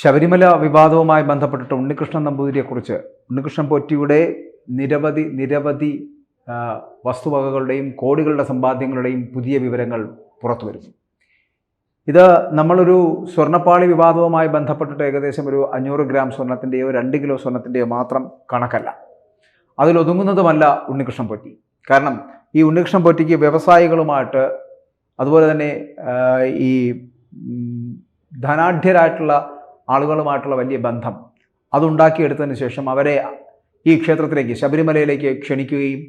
ശബരിമല വിവാദവുമായി ബന്ധപ്പെട്ടിട്ട് ഉണ്ണികൃഷ്ണൻ നമ്പൂതിരിയെക്കുറിച്ച് ഉണ്ണികൃഷ്ണൻ പോറ്റിയുടെ നിരവധി വസ്തുവകകളുടെയും കോടികളുടെ സമ്പാദ്യങ്ങളുടെയും പുതിയ വിവരങ്ങൾ പുറത്തു വരുന്നു. ഇത് നമ്മളൊരു സ്വർണ്ണപ്പാളി വിവാദവുമായി ബന്ധപ്പെട്ടിട്ട് ഏകദേശം ഒരു 500 ഗ്രാം സ്വർണത്തിൻ്റെയോ 2 കിലോ സ്വർണത്തിൻ്റെയോ മാത്രം കണക്കല്ല. അതിലൊതുങ്ങുന്നതുമല്ല ഉണ്ണികൃഷ്ണൻ പോറ്റി. കാരണം ഈ ഉണ്ണികൃഷ്ണൻ പോറ്റിക്ക് വ്യവസായികളുമായിട്ട് അതുപോലെ തന്നെ ഈ ധനാഢ്യരായിട്ടുള്ള ആളുകളുമായിട്ടുള്ള വലിയ ബന്ധം അതുണ്ടാക്കിയെടുത്തതിന് ശേഷം അവരെ ഈ ക്ഷേത്രത്തിലേക്ക് ശബരിമലയിലേക്ക് ക്ഷണിക്കുകയും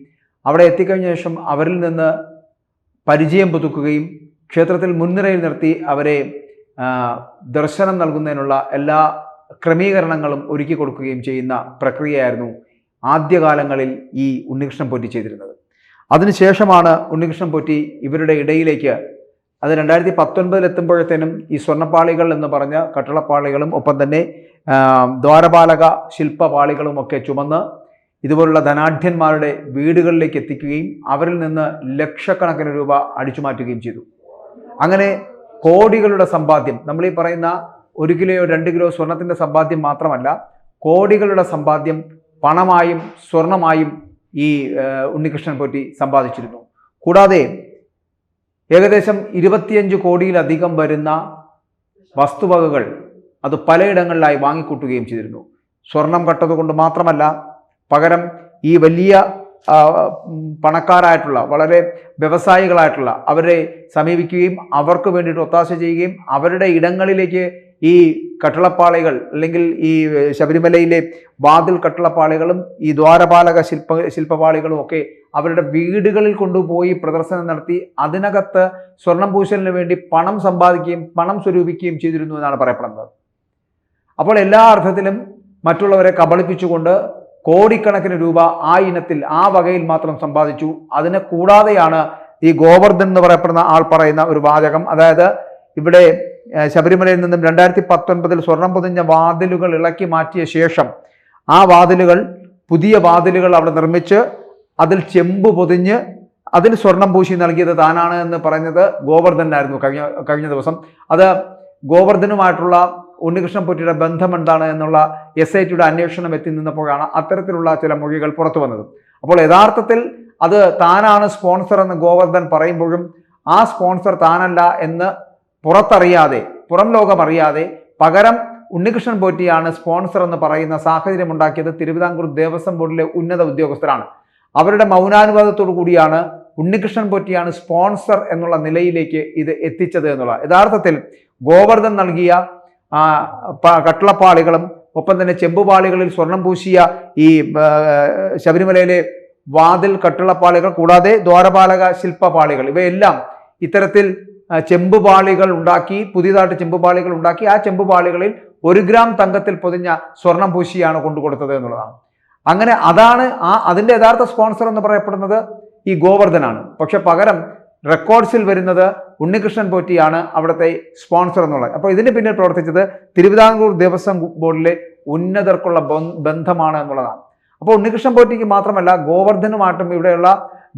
അവിടെ എത്തിക്കഴിഞ്ഞ ശേഷം അവരിൽ നിന്ന് പരിചയം പുതുക്കുകയും ക്ഷേത്രത്തിൽ മുൻനിരയിൽ നിർത്തി അവരെ ദർശനം നൽകുന്നതിനുള്ള എല്ലാ ക്രമീകരണങ്ങളും ഒരുക്കി കൊടുക്കുകയും ചെയ്യുന്ന പ്രക്രിയയായിരുന്നു ആദ്യകാലങ്ങളിൽ ഈ ഉണ്ണികൃഷ്ണൻ പോറ്റി ചെയ്തിരുന്നത്. അതിനുശേഷമാണ് ഉണ്ണികൃഷ്ണൻ പോറ്റി ഇവരുടെ ഇടയിലേക്ക് അത് 2019 എത്തുമ്പോഴത്തേനും ഈ സ്വർണ്ണപ്പാളികൾ എന്ന് പറഞ്ഞ കട്ടളപ്പാളികളും ഒപ്പം തന്നെ ദ്വാരപാലക ശില്പപാളികളും ഒക്കെ ചുമന്ന് ഇതുപോലുള്ള ധനാഢ്യന്മാരുടെ വീടുകളിലേക്ക് എത്തിക്കുകയും അവരിൽ നിന്ന് ലക്ഷക്കണക്കിന് രൂപ അടിച്ചു മാറ്റുകയും ചെയ്തു. അങ്ങനെ കോടികളുടെ സമ്പാദ്യം, നമ്മൾ ഈ പറയുന്ന 1 കിലോയോ 2 കിലോ സ്വർണത്തിൻ്റെ സമ്പാദ്യം മാത്രമല്ല, കോടികളുടെ സമ്പാദ്യം പണമായും സ്വർണമായും ഈ ഉണ്ണികൃഷ്ണൻ പോറ്റി സമ്പാദിച്ചിരുന്നു. കൂടാതെ ഏകദേശം 25 കോടിയിലധികം വരുന്ന വസ്തുവകകൾ അത് പലയിടങ്ങളിലായി വാങ്ങിക്കൂട്ടുകയും ചെയ്തിരുന്നു. സ്വർണം കട്ടതുകൊണ്ട് മാത്രമല്ല, പകരം ഈ വലിയ പണക്കാരായിട്ടുള്ള വളരെ വ്യവസായികളായിട്ടുള്ള അവരെ സമീപിക്കുകയും അവർക്ക് വേണ്ടിയിട്ട് ഒത്താശ ചെയ്യുകയും അവരുടെ ഇടങ്ങളിലേക്ക് ഈ കട്ടളപ്പാളികൾ അല്ലെങ്കിൽ ഈ ശബരിമലയിലെ വാതിൽ കട്ടളപ്പാളികളും ഈ ദ്വാരപാലക ശില്പപാളികളും ഒക്കെ അവരുടെ വീടുകളിൽ കൊണ്ടുപോയി പ്രദർശനം നടത്തി അതിനകത്ത് സ്വർണം പൂശലിന് വേണ്ടി പണം സമ്പാദിക്കുകയും പണം സ്വരൂപിക്കുകയും ചെയ്തിരുന്നു എന്നാണ് പറയപ്പെടുന്നത്. അപ്പോൾ എല്ലാ അർത്ഥത്തിലും മറ്റുള്ളവരെ കബളിപ്പിച്ചുകൊണ്ട് കോടിക്കണക്കിന് രൂപ ആ ഇനത്തിൽ ആ വകയിൽ മാത്രം സമ്പാദിച്ചു. അതിനെ കൂടാതെയാണ് ഈ ഗോവർദ്ധൻ എന്ന് പറയപ്പെടുന്ന ആൾ പറയുന്ന ഒരു വാചകം, അതായത് ഇവിടെ ശബരിമലയിൽ നിന്നും 2019 സ്വർണം പൊതിഞ്ഞ വാതിലുകൾ ഇളക്കി മാറ്റിയ ശേഷം ആ വാതിലുകൾ പുതിയ വാതിലുകൾ അവിടെ നിർമ്മിച്ച് അതിൽ ചെമ്പ് പൊതിഞ്ഞ് അതിൽ സ്വർണം പൂശി നൽകിയത് താനാണ് എന്ന് പറഞ്ഞത് ഗോവർദ്ധനായിരുന്നു കഴിഞ്ഞ ദിവസം. അത് ഗോവർദ്ധനുമായിട്ടുള്ള ഉണ്ണികൃഷ്ണൻ പോറ്റിയുടെ ബന്ധം എന്താണ് എന്നുള്ള SITയുടെ അന്വേഷണം എത്തി നിന്നപ്പോഴാണ് അത്തരത്തിലുള്ള ചില മൊഴികൾ പുറത്തു വന്നത്. അപ്പോൾ യഥാർത്ഥത്തിൽ അത് താനാണ് സ്പോൺസർ എന്ന് ഗോവർദ്ധൻ പറയുമ്പോഴും ആ സ്പോൺസർ താനല്ല എന്ന് പുറം ലോകം അറിയാതെ പകരം ഉണ്ണികൃഷ്ണൻ പോറ്റിയാണ് സ്പോൺസർ എന്ന് പറയുന്ന സാഹചര്യം ഉണ്ടാക്കിയത് തിരുവിതാംകൂർ ദേവസ്വം ബോർഡിലെ ഉന്നത ഉദ്യോഗസ്ഥരാണ്. അവരുടെ മൗനാനുവാദത്തോടു കൂടിയാണ് ഉണ്ണികൃഷ്ണൻ പോറ്റിയാണ് സ്പോൺസർ എന്നുള്ള നിലയിലേക്ക് ഇത് എത്തിച്ചത് എന്നുള്ള. യഥാർത്ഥത്തിൽ ഗോവർദ്ധൻ നൽകിയ കട്ടളപ്പാളികളും ഒപ്പം തന്നെ ചെമ്പുപാളികളിൽ സ്വർണം പൂശിയ ഈ ശബരിമലയിലെ വാതിൽ കട്ടളപ്പാളികൾ കൂടാതെ ദ്വാരപാലക ശില്പപാളികൾ ഇവയെല്ലാം ഇത്തരത്തിൽ ചെമ്പുപാളികൾ ഉണ്ടാക്കി, പുതിയതായിട്ട് ചെമ്പുപാളികൾ ഉണ്ടാക്കി ആ ചെമ്പുപാളികളിൽ 1 ഗ്രാം തങ്കത്തിൽ പൊതിഞ്ഞ സ്വർണം പൂശിയാണ് കൊണ്ടുകൊടുത്തത് എന്നുള്ളതാണ്. അങ്ങനെ അതാണ് അതിൻ്റെ യഥാർത്ഥ സ്പോൺസർ എന്ന് പറയപ്പെടുന്നത് ഈ ഗോവർദ്ധനാണ്. പക്ഷെ പകരം റെക്കോർഡ്സിൽ വരുന്നത് ഉണ്ണികൃഷ്ണൻ പോറ്റിയാണ് അവിടുത്തെ സ്പോൺസർ എന്നുള്ളത്. അപ്പോൾ ഇതിന് പിന്നിൽ പ്രവർത്തിച്ചത് തിരുവിതാംകൂർ ദേവസ്വം ബോർഡിലെ ഉന്നതർക്കുള്ള ബന്ധമാണ് എന്നുള്ളതാണ്. അപ്പോൾ ഉണ്ണികൃഷ്ണൻ പോറ്റിക്ക് മാത്രമല്ല ഗോവർദ്ധനുമായിട്ടും ഇവിടെയുള്ള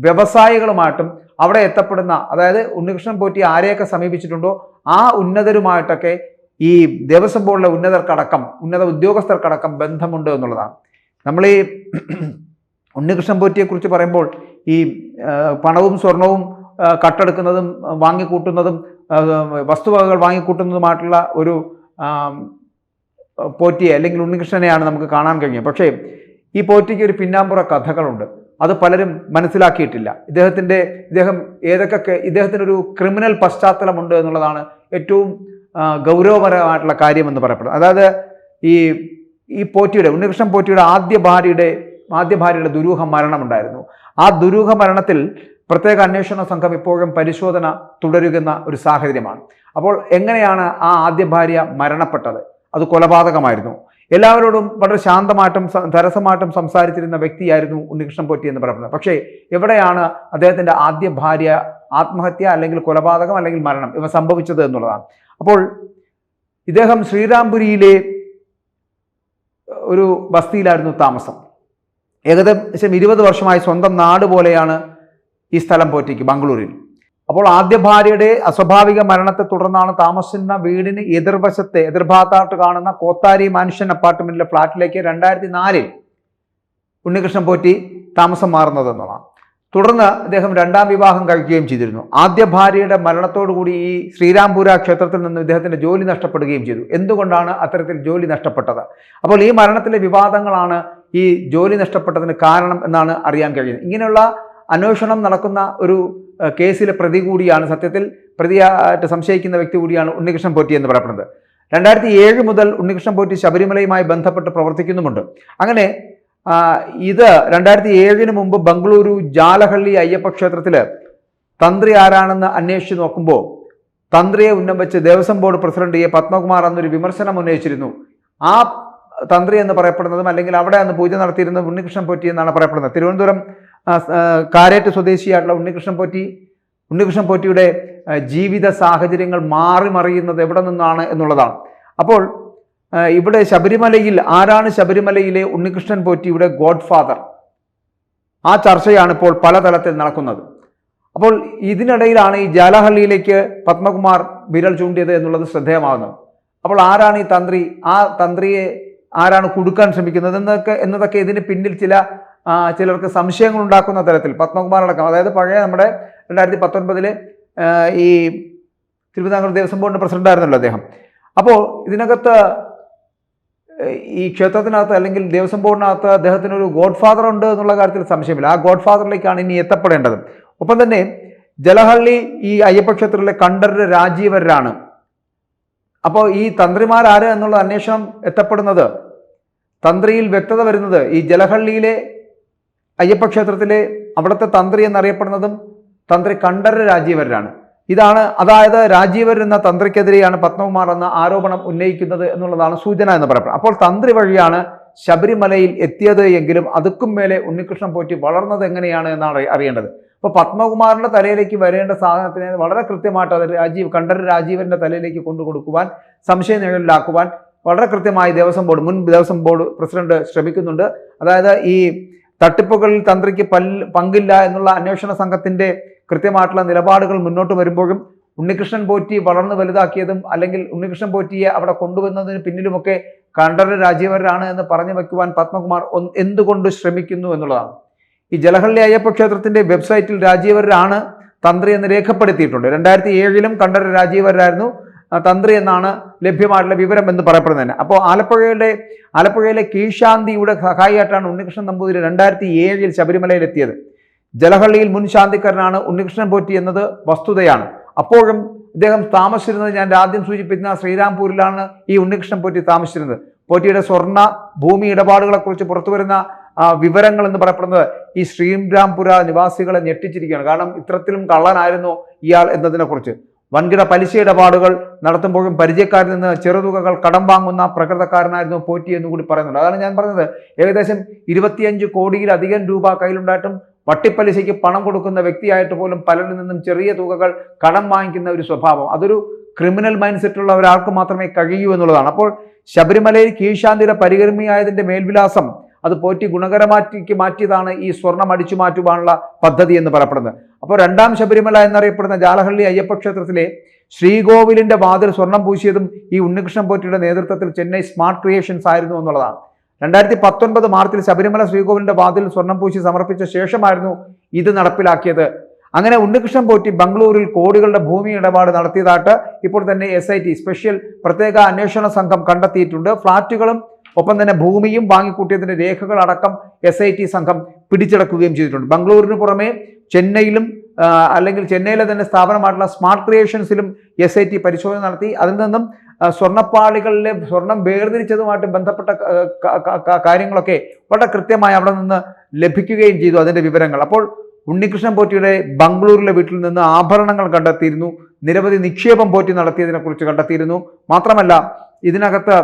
വ്യവസായികളുമായിട്ടും അവിടെ എത്തപ്പെടുന്ന, അതായത് ഉണ്ണികൃഷ്ണൻ പോറ്റി ആരെയൊക്കെ സമീപിച്ചിട്ടുണ്ടോ ആ ഉന്നതരുമായിട്ടൊക്കെ ഈ ദേവസ്വം ബോർഡിലെ ഉന്നത ഉദ്യോഗസ്ഥർക്കടക്കം ബന്ധമുണ്ട് എന്നുള്ളതാണ്. നമ്മൾ ഈ ഉണ്ണികൃഷ്ണൻ പോറ്റിയെക്കുറിച്ച് പറയുമ്പോൾ ഈ പണവും സ്വർണവും കട്ടെടുക്കുന്നതും വാങ്ങിക്കൂട്ടുന്നതും വസ്തുവകകൾ വാങ്ങിക്കൂട്ടുന്നതുമായിട്ടുള്ള ഒരു പോറ്റിയെ അല്ലെങ്കിൽ ഉണ്ണികൃഷ്ണനെയാണ് നമുക്ക് കാണാൻ കഴിഞ്ഞത്. പക്ഷേ ഈ പോറ്റിക്ക് ഒരു പിന്നാമ്പുറ കഥകളുണ്ട്. അത് പലരും മനസ്സിലാക്കിയിട്ടില്ല. ഇദ്ദേഹത്തിനൊരു ക്രിമിനൽ പശ്ചാത്തലമുണ്ട് എന്നുള്ളതാണ് ഏറ്റവും ഗൗരവപരമായിട്ടുള്ള കാര്യമെന്ന് പറയപ്പെടുന്നത്. അതായത് ഈ ഉണ്ണികൃഷ്ണൻ പോറ്റിയുടെ ആദ്യ ഭാര്യയുടെ ദുരൂഹ മരണമുണ്ടായിരുന്നു. ആ ദുരൂഹ മരണത്തിൽ പ്രത്യേക അന്വേഷണ സംഘം ഇപ്പോഴും പരിശോധന തുടരുന്ന ഒരു സാഹചര്യമാണ്. അപ്പോൾ എങ്ങനെയാണ് ആ ആദ്യ ഭാര്യ മരണപ്പെട്ടത്? അത് കൊലപാതകമായിരുന്നു. എല്ലാവരോടും വളരെ ശാന്തമായിട്ടും തരസമായിട്ടും സംസാരിച്ചിരുന്ന വ്യക്തിയായിരുന്നു ഉണ്ണികൃഷ്ണൻ പോറ്റി എന്ന് പറയുന്നത്. പക്ഷേ എവിടെയാണ് അദ്ദേഹത്തിൻ്റെ ആദ്യ ഭാര്യ ആത്മഹത്യ അല്ലെങ്കിൽ കൊലപാതകം അല്ലെങ്കിൽ മരണം ഇവ സംഭവിച്ചത് എന്നുള്ളതാണ്. അപ്പോൾ ഇദ്ദേഹം ശ്രീരാംപുരിയിലെ ഒരു ബസ്തിയിലായിരുന്നു താമസം. ഏകദേശം 20 വർഷമായി സ്വന്തം നാട് പോലെയാണ് ഈ സ്ഥലം പോറ്റിക്ക്, ബാംഗ്ലൂരിൽ. അപ്പോൾ ആദ്യ ഭാര്യയുടെ അസ്വാഭാവിക മരണത്തെ തുടർന്നാണ് താമസിക്കുന്ന വീടിന് എതിർഭാഗത്തായിട്ട് കാണുന്ന കോത്താരി മാൻഷൻ അപ്പാർട്ട്മെന്റിലെ ഫ്ളാറ്റിലേക്ക് 2004 ഉണ്ണികൃഷ്ണൻ പോറ്റി താമസം മാറുന്നത് എന്നുള്ളതാണ്. തുടർന്ന് അദ്ദേഹം രണ്ടാം വിവാഹം കഴിക്കുകയും ചെയ്തിരുന്നു. ആദ്യ ഭാര്യയുടെ മരണത്തോടുകൂടി ഈ ശ്രീരാംപുര ക്ഷേത്രത്തിൽ നിന്ന് ഇദ്ദേഹത്തിന്റെ ജോലി നഷ്ടപ്പെടുകയും ചെയ്തു. എന്തുകൊണ്ടാണ് അത്തരത്തിൽ ജോലി നഷ്ടപ്പെട്ടത്? അപ്പോൾ ഈ മരണത്തിലെ വിവാദങ്ങളാണ് ഈ ജോലി നഷ്ടപ്പെട്ടതിന് കാരണം എന്നാണ് അറിയാൻ കഴിയുന്നത്. ഇങ്ങനെയുള്ള അന്വേഷണം നടക്കുന്ന ഒരു കേസിലെ പ്രതി കൂടിയാണ്, സത്യത്തിൽ പ്രതിയായിട്ട് സംശയിക്കുന്ന വ്യക്തി കൂടിയാണ് ഉണ്ണികൃഷ്ണൻ പോറ്റി എന്ന് പറയപ്പെടുന്നത്. 2007 മുതൽ ഉണ്ണികൃഷ്ണൻ പോറ്റി ശബരിമലയുമായി ബന്ധപ്പെട്ട് പ്രവർത്തിക്കുന്നുമുണ്ട്. അങ്ങനെ ഇത് 2007 മുമ്പ് ബംഗളൂരു ജാലഹള്ളി അയ്യപ്പ ക്ഷേത്രത്തിൽ തന്ത്രി ആരാണെന്ന് അന്വേഷിച്ച് നോക്കുമ്പോൾ തന്ത്രിയെ ഉന്നം വെച്ച് Devaswom board president A Padmakumar എന്നൊരു വിമർശനം ഉന്നയിച്ചിരുന്നു. ആ തന്ത്രി എന്ന് പറയപ്പെടുന്നതും അല്ലെങ്കിൽ അവിടെ അന്ന് പൂജ നടത്തിയിരുന്നത് ഉണ്ണികൃഷ്ണൻ പോറ്റി എന്നാണ് പറയപ്പെടുന്നത്. തിരുവനന്തപുരം കാരേറ്റ് സ്വദേശിയായിട്ടുള്ള ഉണ്ണികൃഷ്ണൻ പോറ്റിയുടെ ജീവിത സാഹചര്യങ്ങൾ മാറി മറിയുന്നത് എവിടെ നിന്നാണ് എന്നുള്ളതാണ്. അപ്പോൾ ഇവിടെ ശബരിമലയിൽ ആരാണ് ശബരിമലയിലെ ഉണ്ണികൃഷ്ണൻ പോറ്റിയുടെ ഗോഡ് ഫാദർ? ആ ചർച്ചയാണ് ഇപ്പോൾ പലതലത്തിൽ നടക്കുന്നത്. അപ്പോൾ ഇതിനിടയിലാണ് ഈ ജാലഹള്ളിയിലേക്ക് പത്മകുമാർ വിരൽ ചൂണ്ടിയത് എന്നുള്ളത് ശ്രദ്ധേയമാകുന്നത്. അപ്പോൾ ആരാണ് ഈ തന്ത്രി? ആ തന്ത്രിയെ ആരാണ് കുടുക്കാൻ ശ്രമിക്കുന്നത് എന്നതൊക്കെ ഇതിന് പിന്നിൽ ചിലർക്ക് സംശയങ്ങൾ ഉണ്ടാക്കുന്ന തരത്തിൽ പത്മകുമാർ അടക്കം, അതായത് പഴയ നമ്മുടെ 2019 ഈ തിരുവിതാംകൂർ ദേവസ്വം ബോർഡിന്റെ പ്രസിഡന്റായിരുന്നല്ലോ അദ്ദേഹം. അപ്പോൾ ഇതിനകത്ത് ഈ ക്ഷേത്രത്തിനകത്ത് അല്ലെങ്കിൽ ദേവസ്വം ബോർഡിനകത്ത് അദ്ദേഹത്തിനൊരു ഗോഡ് ഫാദർ ഉണ്ട് എന്നുള്ള കാര്യത്തിൽ സംശയമില്ല. ആ ഗോഡ് ഫാദറിലേക്കാണ് ഇനി എത്തപ്പെടേണ്ടത്. ഒപ്പം തന്നെ ജലഹള്ളി ഈ അയ്യപ്പ ക്ഷേത്രത്തിലെ കണ്ഠരര് രാജീവരാണ്. അപ്പോൾ ഈ തന്ത്രിമാരാര് എന്നുള്ള അന്വേഷണം എത്തപ്പെടുന്നത്, തന്ത്രിയിൽ വ്യക്തത വരുന്നത് ഈ ജലഹള്ളിയിലെ അയ്യപ്പ ക്ഷേത്രത്തിലെ അവിടുത്തെ തന്ത്രി എന്നറിയപ്പെടുന്നതും തന്ത്രി കണ്ഠരര് രാജീവരാണ്. അതായത് രാജീവർ എന്ന തന്ത്രിക്കെതിരെയാണ് പത്മകുമാർ എന്ന ആരോപണം ഉന്നയിക്കുന്നത് എന്നുള്ളതാണ് സൂചന എന്ന് പറയപ്പെടുന്നത്. അപ്പോൾ തന്ത്രി വഴിയാണ് ശബരിമലയിൽ എത്തിയത് എങ്കിലും അതുക്കും മേലെ ഉണ്ണികൃഷ്ണൻ പോറ്റി വളർന്നത് എങ്ങനെയാണ് എന്നാണ് അറിയേണ്ടത്. അപ്പോൾ പത്മകുമാറിന്റെ തലയിലേക്ക് വരേണ്ട സാധനത്തിനെ വളരെ കൃത്യമായിട്ട് അത് കണ്ഠരര് രാജീവന്റെ തലയിലേക്ക് കൊണ്ടുകൊടുക്കുവാൻ, സംശയ നിഴലിലാക്കുവാൻ വളരെ കൃത്യമായി മുൻ ദേവസ്വം ബോർഡ് പ്രസിഡന്റ് ശ്രമിക്കുന്നുണ്ട്. അതായത് ഈ തട്ടിപ്പുകളിൽ തന്ത്രിക്ക് പങ്കില്ല എന്നുള്ള അന്വേഷണ സംഘത്തിന്റെ കൃത്യമായിട്ടുള്ള നിലപാടുകൾ മുന്നോട്ട് വരുമ്പോഴും ഉണ്ണികൃഷ്ണൻ പോറ്റി വളർന്നു വലുതാക്കിയതും അല്ലെങ്കിൽ ഉണ്ണികൃഷ്ണൻ പോറ്റിയെ അവിടെ കൊണ്ടുവന്നതിന് പിന്നിലുമൊക്കെ കണ്ഠരര് രാജീവരാണ് എന്ന് പറഞ്ഞു വയ്ക്കുവാൻ പത്മകുമാർ എന്തുകൊണ്ട് ശ്രമിക്കുന്നു എന്നുള്ളതാണ്. ഈ ജലഹള്ളി അയ്യപ്പ ക്ഷേത്രത്തിന്റെ വെബ്സൈറ്റിൽ രാജീവരാണ് തന്ത്രി എന്ന് രേഖപ്പെടുത്തിയിട്ടുണ്ട്. 2007 കണ്ഠരര് രാജീവരായിരുന്നു തന്ത്രി എന്നാണ് ലഭ്യമായിട്ടുള്ള വിവരം എന്ന് പറയപ്പെടുന്നത് തന്നെ. അപ്പോൾ ആലപ്പുഴയിലെ കീഴ്ശാന്തിയുടെ സഹായിയായിട്ടാണ് ഉണ്ണികൃഷ്ണൻ നമ്പൂതിരി 2007 ശബരിമലയിൽ എത്തിയത്. ജലഹള്ളിയിൽ മുൻ ശാന്തിക്കാരനാണ് ഉണ്ണികൃഷ്ണൻ പോറ്റി എന്നത് വസ്തുതയാണ്. അപ്പോഴും ഇദ്ദേഹം താമസിച്ചിരുന്നത്, ഞാൻ ആദ്യം സൂചിപ്പിക്കുന്ന ശ്രീരാംപൂരിലാണ് ഈ ഉണ്ണികൃഷ്ണൻ പോറ്റി താമസിച്ചിരുന്നത്. പോറ്റിയുടെ സ്വർണ്ണ ഭൂമി ഇടപാടുകളെ കുറിച്ച് പുറത്തുവരുന്ന വിവരങ്ങൾ എന്ന് പറയപ്പെടുന്നത് ഈ ശ്രീരാംപുര നിവാസികളെ ഞെട്ടിച്ചിരിക്കുകയാണ്. കാരണം ഇത്തരത്തിലും കള്ളനായിരുന്നു ഇയാൾ എന്നതിനെ കുറിച്ച്. വൻകിട പലിശ ഇടപാടുകൾ നടത്തുമ്പോഴും പരിചയക്കാരിൽ നിന്ന് ചെറുതുകകൾ കടം വാങ്ങുന്ന പ്രകൃതക്കാരനായിരുന്നു പോറ്റി എന്നുകൂടി പറയുന്നുണ്ട്. അതാണ് ഞാൻ പറഞ്ഞത്, ഏകദേശം 25 കോടിയിലധികം രൂപ കയ്യിലുണ്ടായിട്ടും വട്ടിപ്പലിശയ്ക്ക് പണം കൊടുക്കുന്ന വ്യക്തിയായിട്ട് പോലും പലരിൽ നിന്നും ചെറിയ തുകകൾ കടം വാങ്ങിക്കുന്ന ഒരു സ്വഭാവം, അതൊരു ക്രിമിനൽ മൈൻഡ് സെറ്റുള്ള ഒരാൾക്ക് മാത്രമേ കഴിയൂ എന്നുള്ളതാണ്. അപ്പോൾ ശബരിമലയിൽ കീഴ്ശാന്തിയുടെ പരികർമ്മിയായതിന്റെ മേൽവിലാസം അത് പോറ്റി മാറ്റിയതാണ് ഈ സ്വർണം അടിച്ചു മാറ്റുവാനുള്ള പദ്ധതി എന്ന് പറയപ്പെടുന്നത്. അപ്പോൾ രണ്ടാം ശബരിമല എന്നറിയപ്പെടുന്ന ജാലഹള്ളി അയ്യപ്പ ക്ഷേത്രത്തിലെ ശ്രീകോവിലിന്റെ വാതിൽ സ്വർണം പൂശിയതും ഈ ഉണ്ണികൃഷ്ണൻ പോറ്റിയുടെ നേതൃത്വത്തിൽ ചെന്നൈ സ്മാർട്ട് ക്രിയേഷൻസ് ആയിരുന്നു എന്നുള്ളതാണ്. 2019 മാർച്ചിൽ ശബരിമല ശ്രീകോവിലിന്റെ വാതിൽ സ്വർണം പൂശി സമർപ്പിച്ച ശേഷമായിരുന്നു ഇത് നടപ്പിലാക്കിയത്. അങ്ങനെ ഉണ്ണികൃഷ്ണൻ പോറ്റി ബംഗളൂരിൽ കോടികളുടെ ഭൂമി ഇടപാട് നടത്തിയതായിട്ട് ഇപ്പോൾ തന്നെ SIT സ്പെഷ്യൽ പ്രത്യേക അന്വേഷണ സംഘം കണ്ടെത്തിയിട്ടുണ്ട്. ഫ്ളാറ്റുകളും ഒപ്പം തന്നെ ഭൂമിയും വാങ്ങിക്കൂട്ടിയതിന്റെ രേഖകൾ അടക്കം SIT സംഘം പിടിച്ചെടുക്കുകയും ചെയ്തിട്ടുണ്ട്. ബംഗളൂരിന് പുറമെ ചെന്നൈയിലും അല്ലെങ്കിൽ ചെന്നൈയിലെ തന്നെ സ്ഥാപനമായിട്ടുള്ള സ്മാർട്ട് ക്രിയേഷൻസിലും SIT പരിശോധന നടത്തി. അതിൽ നിന്നും സ്വർണ്ണപ്പാളികളിലെ സ്വർണം വേർതിരിച്ചതുമായിട്ട് ബന്ധപ്പെട്ട കാര്യങ്ങളൊക്കെ വളരെ കൃത്യമായി അവിടെ നിന്ന് ലഭിക്കുകയും ചെയ്തു അതിന്റെ വിവരങ്ങൾ. അപ്പോൾ ഉണ്ണികൃഷ്ണൻ പോറ്റിയുടെ ബംഗളൂരിലെ വീട്ടിൽ നിന്ന് ആഭരണങ്ങൾ കണ്ടെത്തിയിരുന്നു. നിരവധി നിക്ഷേപം പോറ്റി നടത്തിയതിനെ കുറിച്ച് കണ്ടെത്തിയിരുന്നു. മാത്രമല്ല ഇതിനകത്ത്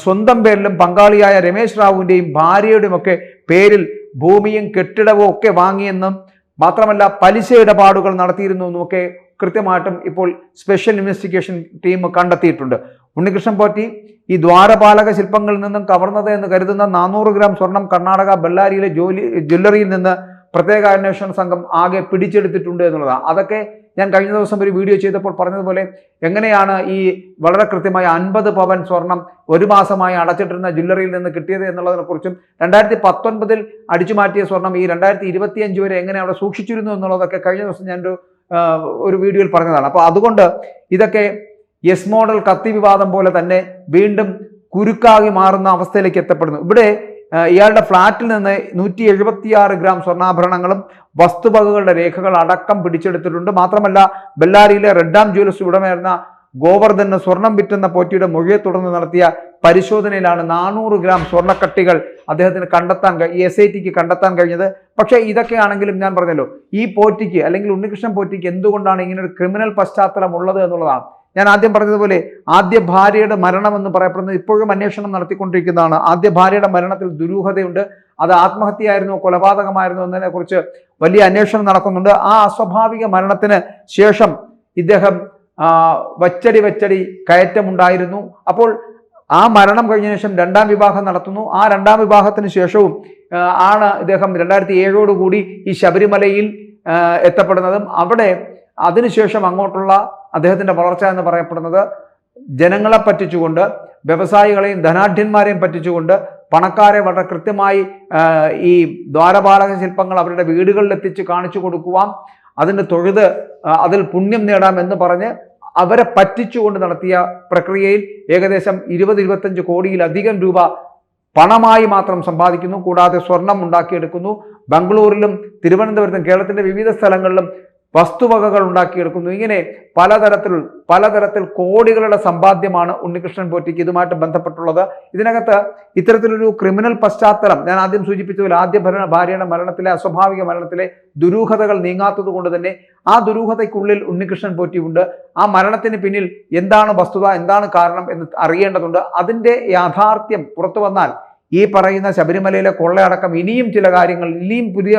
സ്വന്തം പേരിലും പങ്കാളിയായ രമേശ് റാവുവിൻ്റെയും ഭാര്യയുടെയും ഒക്കെ പേരിൽ ഭൂമിയും കെട്ടിടവും ഒക്കെ വാങ്ങിയെന്നും മാത്രമല്ല പലിശ ഇടപാടുകൾ നടത്തിയിരുന്നു എന്നുമൊക്കെ കൃത്യമായിട്ടും ഇപ്പോൾ സ്പെഷ്യൽ ഇൻവെസ്റ്റിഗേഷൻ ടീം കണ്ടെത്തിയിട്ടുണ്ട്. ഉണ്ണികൃഷ്ണൻ പോറ്റി ഈ ദ്വാരപാലക ശില്പങ്ങളിൽ നിന്നും കവർന്നത് എന്ന് കരുതുന്ന 400 ഗ്രാം സ്വർണം കർണാടക ബെല്ലാരിയിലെ ജ്വല്ലറിയിൽ നിന്ന് പ്രത്യേക അന്വേഷണ സംഘം ആകെ പിടിച്ചെടുത്തിട്ടുണ്ട് എന്നുള്ളതാണ്. അതൊക്കെ ഞാൻ കഴിഞ്ഞ ദിവസം ഒരു വീഡിയോ ചെയ്തപ്പോൾ പറഞ്ഞതുപോലെ എങ്ങനെയാണ് ഈ വളരെ കൃത്യമായ 50 പവൻ സ്വർണം ഒരു മാസമായി അടച്ചിട്ടിരുന്ന ജ്വല്ലറിയിൽ നിന്ന് കിട്ടിയത് എന്നുള്ളതിനെക്കുറിച്ചും 2019 അടിച്ചു മാറ്റിയ സ്വർണം ഈ 2025 വരെ എങ്ങനെ അവിടെ സൂക്ഷിച്ചിരുന്നു എന്നുള്ളതൊക്കെ കഴിഞ്ഞ ദിവസം ഞാനൊരു ഒരു വീഡിയോയിൽ പറഞ്ഞതാണ്. അപ്പോൾ അതുകൊണ്ട് ഇതൊക്കെ യെസ് മോഡൽ കത്തി വിവാദം പോലെ തന്നെ വീണ്ടും കുരുക്കാകി മാറുന്ന അവസ്ഥയിലേക്ക് എത്തപ്പെടുന്നു. ഇവിടെ ഇയാളുടെ ഫ്ളാറ്റിൽ നിന്ന് 176 ഗ്രാം സ്വർണ്ണാഭരണങ്ങളും വസ്തുവകകളുടെ രേഖകൾ അടക്കം പിടിച്ചെടുത്തിട്ടുണ്ട്. മാത്രമല്ല ബെല്ലാരിയിലെ റെഡ് ഡാം ജ്വല്ലറി ഉടമയായിരുന്ന ഗോവർദ്ധന് സ്വർണം വിറ്റെന്ന പോറ്റിയുടെ മൊഴിയെ തുടർന്ന് നടത്തിയ പരിശോധനയിലാണ് 400 ഗ്രാം സ്വർണ്ണക്കട്ടികൾ അദ്ദേഹത്തിന് SITക്ക് കണ്ടെത്താൻ കഴിഞ്ഞത്. പക്ഷേ ഇതൊക്കെയാണെങ്കിലും ഞാൻ പറഞ്ഞല്ലോ, ഈ പോറ്റിക്ക് അല്ലെങ്കിൽ ഉണ്ണികൃഷ്ണൻ പോറ്റിക്ക് എന്തുകൊണ്ടാണ് ഇങ്ങനെ ഒരു ക്രിമിനൽ പശ്ചാത്തലം ഉള്ളത് എന്നുള്ളതാണ്. ഞാൻ ആദ്യം പറഞ്ഞതുപോലെ ആദ്യ ഭാര്യയുടെ മരണം എന്ന് പറയപ്പെടുന്നത് ഇപ്പോഴും അന്വേഷണം നടത്തിക്കൊണ്ടിരിക്കുന്നതാണ്. ആദ്യ ഭാര്യയുടെ മരണത്തിൽ ദുരൂഹതയുണ്ട്. അത് ആത്മഹത്യയായിരുന്നോ കൊലപാതകമായിരുന്നോ എന്നതിനെ കുറിച്ച് വലിയ അന്വേഷണം നടക്കുന്നുണ്ട്. ആ അസ്വാഭാവിക മരണത്തിന് ശേഷം ഇദ്ദേഹം വച്ചടി കയറ്റമുണ്ടായിരുന്നു. അപ്പോൾ ആ മരണം കഴിഞ്ഞ ശേഷം 2ാം വിവാഹം നടത്തുന്നു. ആ 2ാം വിവാഹത്തിന് ശേഷവും ആണ് ഇദ്ദേഹം 2007 ഈ ശബരിമലയിൽ എത്തപ്പെടുന്നതും അവിടെ അതിനുശേഷം അങ്ങോട്ടുള്ള അദ്ദേഹത്തിന്റെ വളർച്ച എന്ന് പറയപ്പെടുന്നത് ജനങ്ങളെ പറ്റിച്ചുകൊണ്ട്, വ്യവസായികളെയും ധനാഢ്യന്മാരെയും പറ്റിച്ചുകൊണ്ട്, പണക്കാരെ വളരെ കൃത്യമായി ഈ ദ്വാരപാലക ശില്പങ്ങൾ അവരുടെ വീടുകളിൽ എത്തിച്ച് കാണിച്ചു കൊടുക്കുവാൻ, അതിന് തൊഴുത് അതിൽ പുണ്യം നേടാം എന്ന് പറഞ്ഞ് അവരെ പറ്റിച്ചുകൊണ്ട് നടത്തിയ പ്രക്രിയയിൽ ഏകദേശം 20-25 കോടിയിലധികം രൂപ പണമായി മാത്രം സമ്പാദിക്കുന്നു. കൂടാതെ സ്വർണം ഉണ്ടാക്കിയെടുക്കുന്നു. ബംഗളൂരിലും തിരുവനന്തപുരത്തും കേരളത്തിന്റെ വിവിധ സ്ഥലങ്ങളിലും വസ്തുവകകൾ ഉണ്ടാക്കിയെടുക്കുന്നു. ഇങ്ങനെ പലതരത്തിൽ കോടികളുടെ സമ്പാദ്യമാണ് ഉണ്ണികൃഷ്ണൻ പോറ്റിക്ക് ഇതുമായിട്ട് ബന്ധപ്പെട്ടുള്ളത്. ഇതിനകത്ത് ഇത്തരത്തിലൊരു ക്രിമിനൽ പശ്ചാത്തലം ഞാൻ ആദ്യം സൂചിപ്പിച്ചതുപോലെ ആദ്യ ഭാര്യയുടെ മരണത്തിലെ അസ്വാഭാവിക മരണത്തിലെ ദുരൂഹതകൾ നീങ്ങാത്തത് കൊണ്ട് തന്നെ ആ ദുരൂഹതയ്ക്കുള്ളിൽ ഉണ്ണികൃഷ്ണൻ പോറ്റിയുണ്ട്. ആ മരണത്തിന് പിന്നിൽ എന്താണ് വസ്തുത, എന്താണ് കാരണം എന്ന് അറിയേണ്ടതുണ്ട്. അതിൻ്റെ യാഥാർത്ഥ്യം പുറത്തു വന്നാൽ ഈ പറയുന്ന ശബരിമലയിലെ കൊള്ളയടക്കം ഇനിയും ചില കാര്യങ്ങൾ, ഇനിയും പുതിയ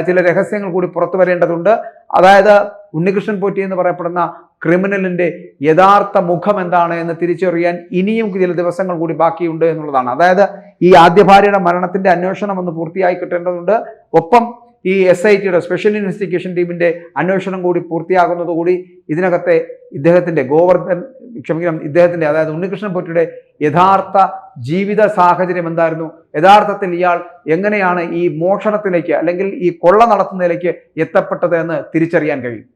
ചില രഹസ്യങ്ങൾ കൂടി പുറത്തു വരേണ്ടതുണ്ട്. അതായത് ഉണ്ണികൃഷ്ണൻ പോറ്റി എന്ന് പറയപ്പെടുന്ന ക്രിമിനലിന്റെ യഥാർത്ഥ മുഖം എന്താണ് എന്ന് തിരിച്ചറിയാൻ ഇനിയും ചില ദിവസങ്ങൾ കൂടി ബാക്കിയുണ്ട് എന്നുള്ളതാണ്. അതായത് ഈ ആദ്യ ഭാര്യയുടെ മരണത്തിന്റെ അന്വേഷണം ഒന്ന് പൂർത്തിയായി കിട്ടേണ്ടതുണ്ട്. ഒപ്പം ഈ SITയുടെ സ്പെഷ്യൽ ഇൻവെസ്റ്റിഗേഷൻ ടീമിന്റെ അന്വേഷണം കൂടി പൂർത്തിയാകുന്നതുകൂടി ഇതിനകത്തെ ഇദ്ദേഹത്തിന്റെ അതായത് ഉണ്ണികൃഷ്ണൻ പോറ്റിയുടെ യഥാർത്ഥ ജീവിത സാഹചര്യം എന്തായിരുന്നു, യഥാർത്ഥത്തിൽ ഇയാൾ എങ്ങനെയാണ് ഈ മോഷണത്തിലേക്ക് അല്ലെങ്കിൽ ഈ കൊള്ള നടത്തുന്നതിലേക്ക് എത്തപ്പെട്ടത് എന്ന് തിരിച്ചറിയാൻ കഴിയും.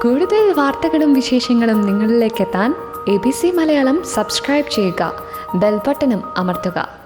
കൂടുതൽ വാർത്തകളും വിശേഷങ്ങളും നിങ്ങളിലേക്ക് എത്താൻ ABC മലയാളം സബ്സ്ക്രൈബ് ചെയ്യുക, ബെൽ ബട്ടണും അമർത്തുക.